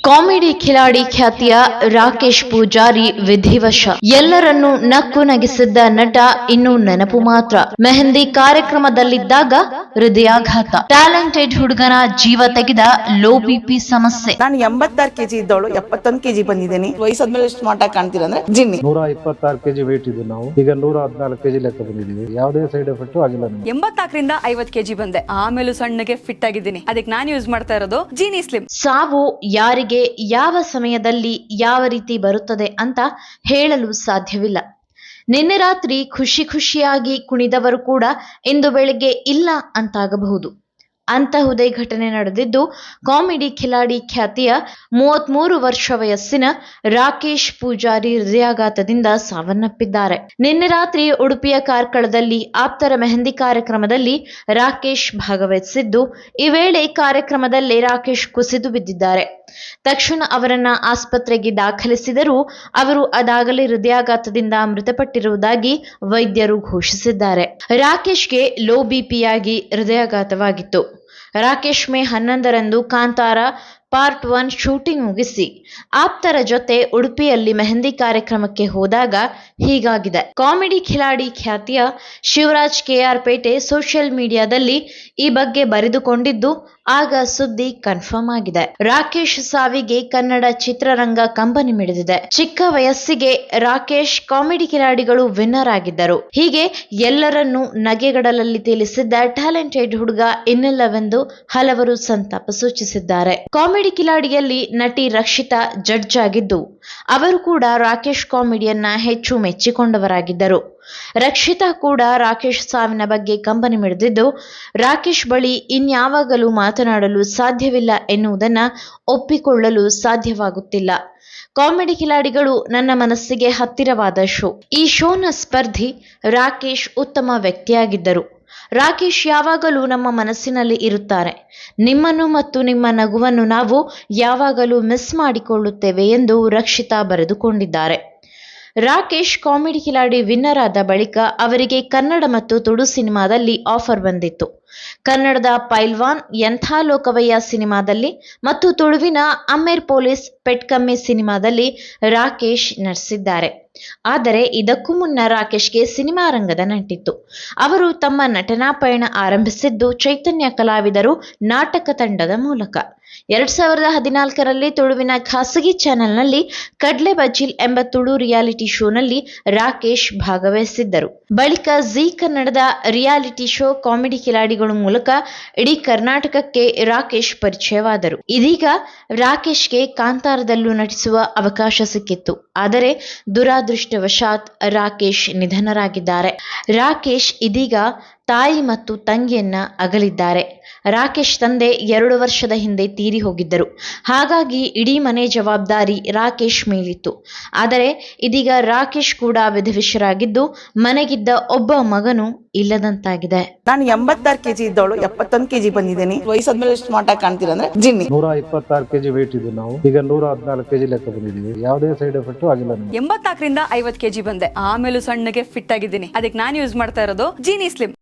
Comedy Khiladi ಖ್ಯಾತಿಯ ರಾಕೇಶ್ ಪೂಜಾರಿ ವಿಧಿವಶ. ಎಲ್ಲರನ್ನೂ ನಕ್ಕು ನಗಿಸಿದ್ದ ನಟ ಇನ್ನೂ ನೆನಪು ಮಾತ್ರ. ಮೆಹಂದಿ ಕಾರ್ಯಕ್ರಮದಲ್ಲಿದ್ದಾಗ ಹೃದಯಾಘಾತ. ಟ್ಯಾಲೆಂಟೆಡ್ ಹುಡುಗನ ಜೀವ ತೆಗೆದ ಲೋ ಬಿಪಿ ಸಮಸ್ಯೆ. ನಾನು 86 ಕೆಜಿ ಇದ್ದವಳು 71 ಕೆಜಿ ಬಂದಿದ್ದೀನಿ. ವಯಸ್ಸಾದ್ಮೇಲೆ ಸ್ಮಾರ್ಟ್ ಆಗಿ ಕಾಣ್ತೀರ ಅಂದ್ರೆ ಜಿನ್ನಿ. 126 ಕೆಜಿ ವೇಟ್ ಇದೆ. ನಾವು ಈಗ 114 ಕೆಜಿ ಲೆಕ್ಕ ಬಂದಿದ್ದೀವಿ. ಯಾವುದೇ ಸೈಡ್ ಎಫೆಕ್ಟ್ ಆಗಿಲ್ಲ. 84ರಿಂದ 50 ಕೆಜಿ ಬಂದೆ. ಆಮೇಲೂ ಸಣ್ಣಗೆ ಫಿಟ್ ಆಗಿದ್ದೀನಿ. ಅದಕ್ಕೆ ನಾನು ಯೂಸ್ ಮಾಡ್ತಾ ಇರೋದು ಜೀನಿ ಸ್ಲಿಮ್. ಸಾವು ಯಾರಿಗೆ ಯಾವ ಸಮಯದಲ್ಲಿ ಯಾವ ರೀತಿ ಬರುತ್ತದೆ ಅಂತ ಹೇಳಲು ಸಾಧ್ಯವಿಲ್ಲ. ನಿನ್ನೆ ರಾತ್ರಿ ಖುಷಿಯಾಗಿ ಕುಣಿದವರು ಕೂಡ ಇಂದು ಬೆಳಗ್ಗೆ ಇಲ್ಲ ಅಂತಾಗಬಹುದು. ಅಂತಹುದೇ ಘಟನೆ ನಡೆದಿದ್ದು ಕಾಮಿಡಿ ಖಿಲಾಡಿ ಖ್ಯಾತಿಯ 33 ವರ್ಷ ವಯಸ್ಸಿನ ರಾಕೇಶ್ ಪೂಜಾರಿ ಹೃದಯಾಘಾತದಿಂದ ಸಾವನ್ನಪ್ಪಿದ್ದಾರೆ. ನಿನ್ನೆ ರಾತ್ರಿ ಉಡುಪಿಯ ಕಾರ್ಕಳದಲ್ಲಿ ಆಪ್ತರ ಮೆಹಂದಿ ಕಾರ್ಯಕ್ರಮದಲ್ಲಿ ರಾಕೇಶ್ ಭಾಗವಹಿಸಿದ್ದು, ಈ ವೇಳೆ ಕಾರ್ಯಕ್ರಮದಲ್ಲೇ ರಾಕೇಶ್ ಕುಸಿದು ಬಿದ್ದಿದ್ದಾರೆ. ತಕ್ಷಣ ಅವರನ್ನ ಆಸ್ಪತ್ರೆಗೆ ದಾಖಲಿಸಿದರೂ ಅವರು ಅದಾಗಲೇ ಹೃದಯಾಘಾತದಿಂದ ಮೃತಪಟ್ಟಿರುವುದಾಗಿ ವೈದ್ಯರು ಘೋಷಿಸಿದ್ದಾರೆ. ರಾಕೇಶ್ಗೆ ಲೋ ಬಿಪಿಯಾಗಿ ಹೃದಯಾಘಾತವಾಗಿತ್ತು. ರಾಕೇಶ್ ಮೇ 11ರಂದು ಕಾಂತಾರ ಪಾರ್ಟ್ 1 ಶೂಟಿಂಗ್ ಮುಗಿಸಿ ಆಪ್ತರ ಜೊತೆ ಉಡುಪಿಯಲ್ಲಿ ಮೆಹಂದಿ ಕಾರ್ಯಕ್ರಮಕ್ಕೆ ಹೋದಾಗ ಹೀಗಾಗಿದೆ. ಕಾಮಿಡಿ ಖಿಲಾಡಿ ಖ್ಯಾತಿಯ ಶಿವರಾಜ್ ಕೆಆರ್ ಪೇಟೆ ಸೋಷಿಯಲ್ ಮೀಡಿಯಾದಲ್ಲಿ ಈ ಬಗ್ಗೆ ಬರೆದುಕೊಂಡಿದ್ದು, ಆಗ ಸುದ್ದಿ ಕನ್ಫರ್ಮ್ ಆಗಿದೆ. ರಾಕೇಶ್ ಸಾವಿಗೆ ಕನ್ನಡ ಚಿತ್ರರಂಗ ಕಂಬನಿ ಮಿಡಿದಿದೆ. ಚಿಕ್ಕ ವಯಸ್ಸಿಗೆ ರಾಕೇಶ್ ಕಾಮಿಡಿ ಖಿಲಾಡಿಗಳು ವಿನ್ನರ್ ಆಗಿದ್ದರು. ಹೀಗೆ ಎಲ್ಲರನ್ನೂ ನಗೆಗಡಲಲ್ಲಿ ತೇಲಿಸಿದ್ದ ಟ್ಯಾಲೆಂಟೆಡ್ ಹುಡುಗ ಇನ್ನಿಲ್ಲವೆಂದು ಹಲವರು ಸಂತಾಪ ಸೂಚಿಸಿದ್ದಾರೆ. ಕಾಮಿಡಿ ಖಿಲಾಡಿಯಲ್ಲಿ ನಟಿ ರಕ್ಷಿತಾ ಜಡ್ಜ್ ಆಗಿದ್ದು, ಅವರು ಕೂಡ ರಾಕೇಶ್ ಕಾಮಿಡಿಯನ್ನ ಹೆಚ್ಚು ಮೆಚ್ಚಿಕೊಂಡವರಾಗಿದ್ದರು. ರಕ್ಷಿತಾ ಕೂಡ ರಾಕೇಶ್ ಸಾವಿನ ಬಗ್ಗೆ ಕಂಬನಿ ಮಿಡಿದಿದ್ದು, ರಾಕೇಶ್ ಬಳಿ ಇನ್ಯಾವಾಗಲೂ ಮಾತನಾಡಲು ಸಾಧ್ಯವಿಲ್ಲ ಎನ್ನುವುದನ್ನು ಒಪ್ಪಿಕೊಳ್ಳಲು ಸಾಧ್ಯವಾಗುತ್ತಿಲ್ಲ. ಕಾಮಿಡಿ ಖಿಲಾಡಿಗಳು ನನ್ನ ಮನಸ್ಸಿಗೆ ಹತ್ತಿರವಾದ ಶೋ. ಈ ಶೋನ ಸ್ಪರ್ಧಿ ರಾಕೇಶ್ ಉತ್ತಮ ವ್ಯಕ್ತಿಯಾಗಿದ್ದರು. ರಾಕೇಶ್ ಯಾವಾಗಲೂ ನಮ್ಮ ಮನಸ್ಸಿನಲ್ಲಿ ಇರುತ್ತಾರೆ. ನಿಮ್ಮನ್ನು ಮತ್ತು ನಿಮ್ಮ ನಗುವನ್ನು ನಾವು ಯಾವಾಗಲೂ ಮಿಸ್ ಮಾಡಿಕೊಳ್ಳುತ್ತೇವೆ ಎಂದು ರಕ್ಷಿತಾ ಬರೆದುಕೊಂಡಿದ್ದಾರೆ. ರಾಕೇಶ್ ಕಾಮಿಡಿ ಖಿಲಾಡಿ ವಿನ್ನರ್ ಆದ ಬಳಿಕ ಅವರಿಗೆ ಕನ್ನಡ ಮತ್ತು ತುಳು ಸಿನಿಮಾದಲ್ಲಿ ಆಫರ್ ಬಂದಿತ್ತು. ಕನ್ನಡದ ಪೈಲ್ವಾನ್ ಎಂಥ ಲೋಕವಯ್ಯ ಸಿನಿಮಾದಲ್ಲಿ ಮತ್ತು ತುಳುವಿನ ಅಮ್ಮೇರ್ ಪೊಲೀಸ್ ಪೆಟ್ಕಮ್ಮೆ ಸಿನಿಮಾದಲ್ಲಿ ರಾಕೇಶ್ ನಟಿಸಿದ್ದಾರೆ. ಆದರೆ ಇದಕ್ಕೂ ಮುನ್ನ ರಾಕೇಶ್ಗೆ ಸಿನಿಮಾ ರಂಗದ ನಂಟಿತ್ತು. ಅವರು ತಮ್ಮ ನಟನಾ ಪಯಣ ಆರಂಭಿಸಿದ್ದು ಚೈತನ್ಯ ಕಲಾವಿದರು ನಾಟಕ ತಂಡದ ಮೂಲಕ. 2014ರಲ್ಲಿ ತುಳುವಿನ ಖಾಸಗಿ ಚಾನೆಲ್ನಲ್ಲಿ ಕಡ್ಲೆ ಬಜ್ಜಿಲ್ ಎಂಬ ತುಳು ರಿಯಾಲಿಟಿ ಶೋನಲ್ಲಿ ರಾಕೇಶ್ ಭಾಗವಹಿಸಿದ್ದರು. ಬಳಿಕ ಜೀ ಕನ್ನಡದ ರಿಯಾಲಿಟಿ ಶೋ ಕಾಮಿಡಿ ಖಿಲಾಡಿಗಳ ಮೂಲಕ ಇಡೀ ಕರ್ನಾಟಕಕ್ಕೆ ರಾಕೇಶ್ ಪರಿಚಯವಾದರು. ಇದೀಗ ರಾಕೇಶ್ಗೆ ಕಾಂತಾರದಲ್ಲೂ ನಟಿಸುವ ಅವಕಾಶ ಸಿಕ್ಕಿತ್ತು. ಆದರೆ ದುರಾದೃಷ್ಟವಶಾತ್ ರಾಕೇಶ್ ನಿಧನರಾಗಿದ್ದಾರೆ. ರಾಕೇಶ್ ಇದೀಗ ತಾಯಿ ಮತ್ತು ತಂಗಿಯನ್ನ ಅಗಲಿದ್ದಾರೆ. ರಾಕೇಶ್ ತಂದೆ 2 ವರ್ಷದ ಹಿಂದೆ ತೀರಿ ಹೋಗಿದ್ದರು. ಹಾಗಾಗಿ ಇಡೀ ಮನೆ ಜವಾಬ್ದಾರಿ ರಾಕೇಶ್ ಮೇಲಿತ್ತು. ಆದರೆ ಇದೀಗ ರಾಕೇಶ್ ಕೂಡ ವಿಧಿವಶರಾಗಿದ್ದು, ಮನೆಗಿದ್ದ ಒಬ್ಬ ಮಗನು ಇಲ್ಲದಂತಾಗಿದೆ. ನಾನು 86 ಕೆಜಿ ಇದ್ದವಳು 71 ಕೆಜಿ ಬಂದಿದ್ದೀನಿ. ವಯಸ್ಸಾದ್ಮೇಲೆ ಸ್ಮಾರ್ಟ್ ಆಗಿ ಕಾಣ್ತೀರ ಅಂದ್ರೆ ಜಿನ್ನಿ. 126 ಕೆಜಿ ವೇಟ್ ಇದೆ. ನಾವು ಈಗ 114 ಕೆಜಿ ಲೆಕ್ಕ ಬಂದಿದ್ದೀವಿ. ಯಾವುದೇ ಸೈಡ್ ಎಫೆಕ್ಟ್ ಆಗಿಲ್ಲ. 84ರಿಂದ 50 ಕೆಜಿ ಬಂದೆ. ಆಮೇಲೂ ಸಣ್ಣಗೆ ಫಿಟ್ ಆಗಿದ್ದೀನಿ. ಅದಕ್ಕೆ ನಾನು ಯೂಸ್ ಮಾಡ್ತಾ ಇರೋದು ಜೀನಿ ಸ್ಲಿಮ್.